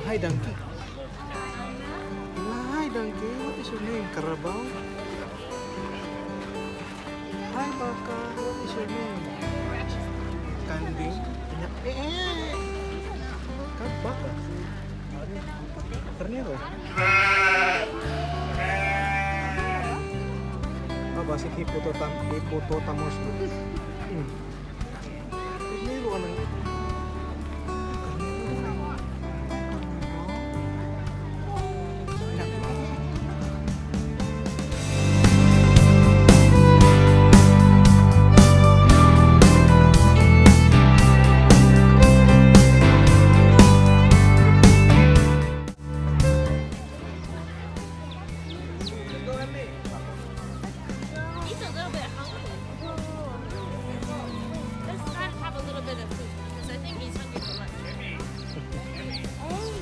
Hi, Donkey. Hi, Donkey. What is your name? Carabao? Hi, Baka. What is your name? Candy? Kan Baka? Ternero? Ah, basic hippopotamus. Ternero ka na. He's a little bit hungry. Let's try to have a little bit of food because I think he's hungry for lunch.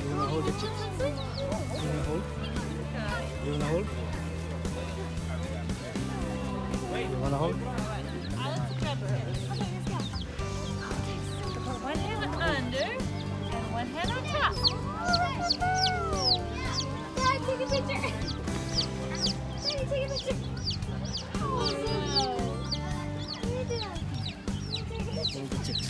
You wanna hold the chips? You wanna hold? You wanna hold? You wanna hold? Let's grab it. Put one hand under and one hand on top. Dad, take a picture. Daddy, take a picture. Hold the chips.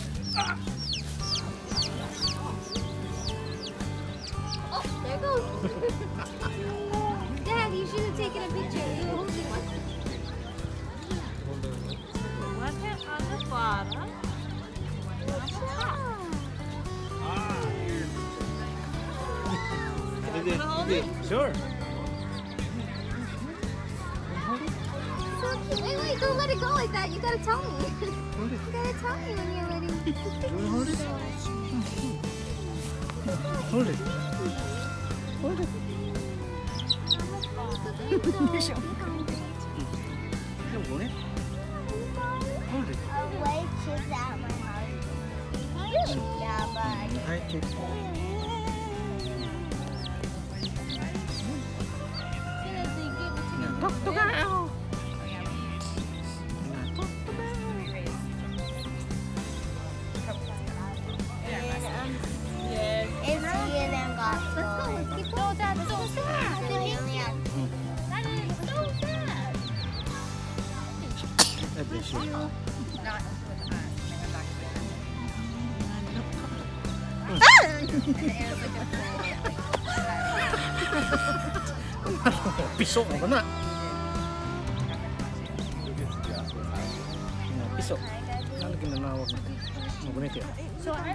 Oh, there it goes. Dad, you should have taken a picture. You were holding one. Hold the One hand on the bottom. One on the top. Wanna hold it? Sure. So cute. Wait, don't let it go like that. You gotta tell me. Hold it. You gotta tell me when you're letting You wanna hold it? Hold it. Hold it. Don't hold it. Hold it. Away chips out my house. Yeah, but Hi, chips. Tok tok ako. Yes. it's me and them got Let's go. No, Dad, so sad. I only have That is so sad. I bless you. Piso ka ba na? Piso. Ano ginanawag natin? Magunit yun. So I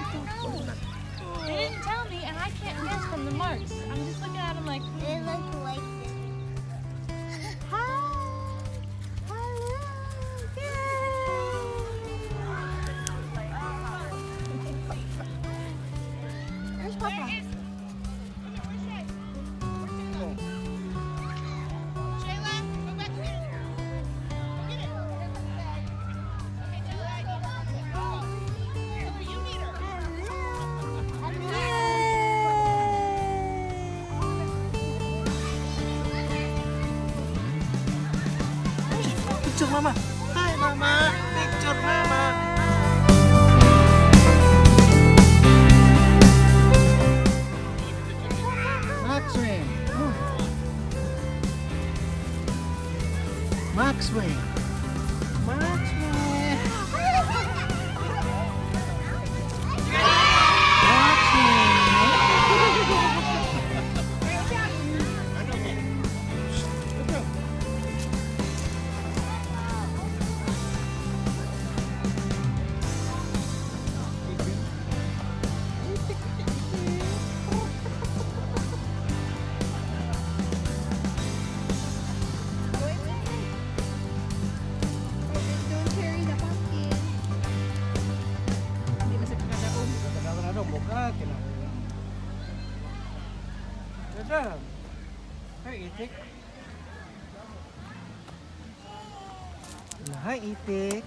they didn't tell me, and I can't guess from the marks. I'm just looking at them like, They look like this. Where's Papa? Picture mama. Hi mama. Picture mama. Maxwell. Maxwell. Maxwell. Don't carry the pumpkin. Dadam. Hi, Itik. Hi, Itik.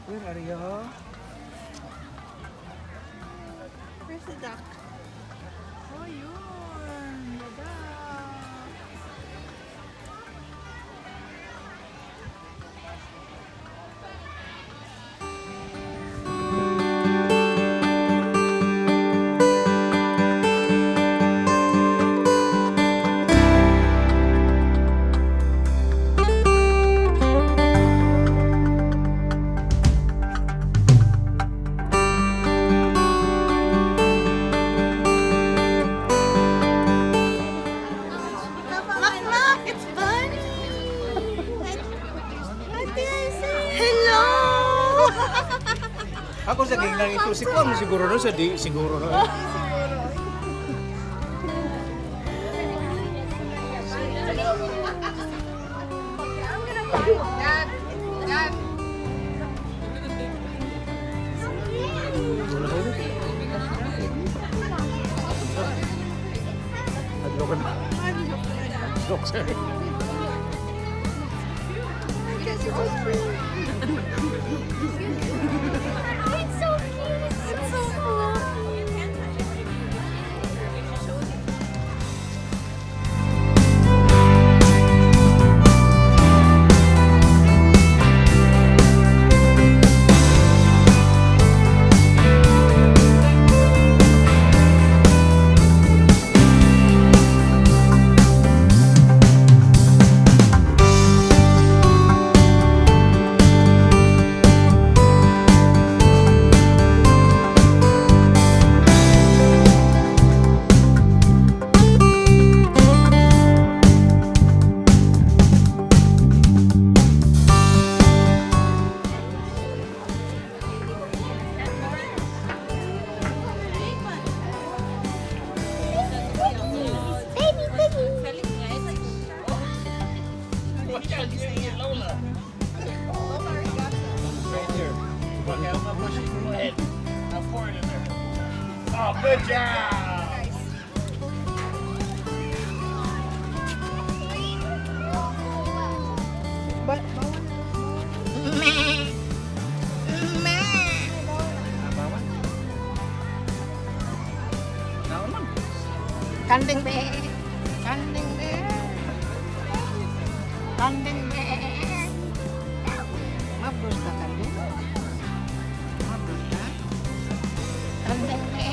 Where are you? Where's the duck? Oh, yun. The duck. Look, look, it's Bunny. What did I say? Hello. Ako sa giglang ito, si Kwan siguro no, sa di siguro no. Adlokan. Adlok sir. It's so cute. It's so cool. Baby, baby. Right there. Okay, I'm gonna push it from my head. Now pour it in there. Oh, good job! But, Kanding be. Kanding be. Kanding be. Mabros ka kanding. Mabros ka. Kanding be.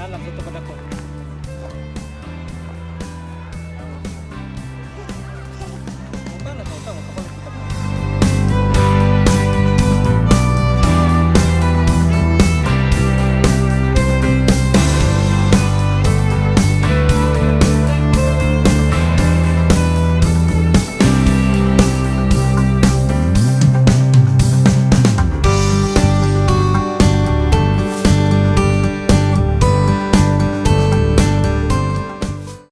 Nalam dito pa dako.